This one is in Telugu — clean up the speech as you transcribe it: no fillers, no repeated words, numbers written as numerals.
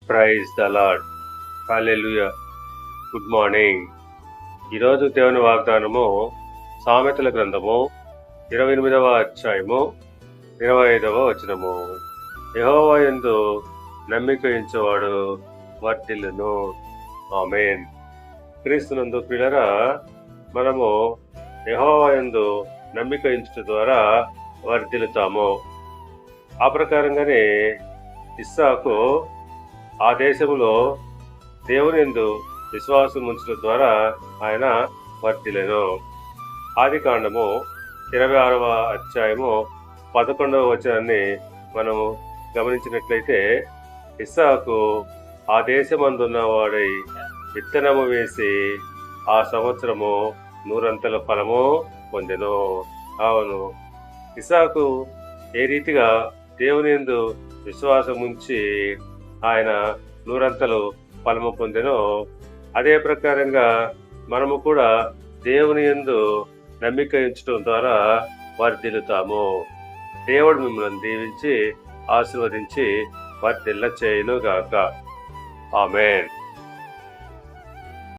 Praise the Lord. Hallelujah. Good morning. ఈరోజు దేవుని వాగ్దానము సామెతల గ్రంథము 28వ అధ్యాయము 25వ వచనము. యెహోవా యందు నమ్మిక ఉంచువాడు వర్ధిల్లును. ఆమేన్. క్రీస్తునందు ప్రియులారా, మనము యెహోవా యందు నమ్మిక ఉంచుట ద్వారా వర్ధిల్లుతాము. ఆ ప్రకారంగానే ఇస్సాకు ఆ దేశంలో దేవుని యందు విశ్వాసం ఉంచడం ద్వారా ఆయన వర్ధిల్లెను. ఆది కాండము 26వ అధ్యాయము 11వ వచనాన్ని మనము గమనించినట్లయితే, ఇస్సాకు ఆ దేశమందున్న వాడై విత్తనము వేసి ఆ సంవత్సరము 100 ఫలము పొందెను. అవును, ఇస్సాకు ఏ రీతిగా దేవుని యందు విశ్వాసం ఉంచి ఆయన 100 ఫలము పొందెనో, అదే ప్రకారంగా మనము కూడా దేవుని యందు నమ్మిక ఉంచడం ద్వారా వర్ధిల్లుతాము. దేవుడు మిమ్మల్ని దీవించి ఆశీర్వదించి వర్ధిల్ల చేయును గాక. ఆమేన్.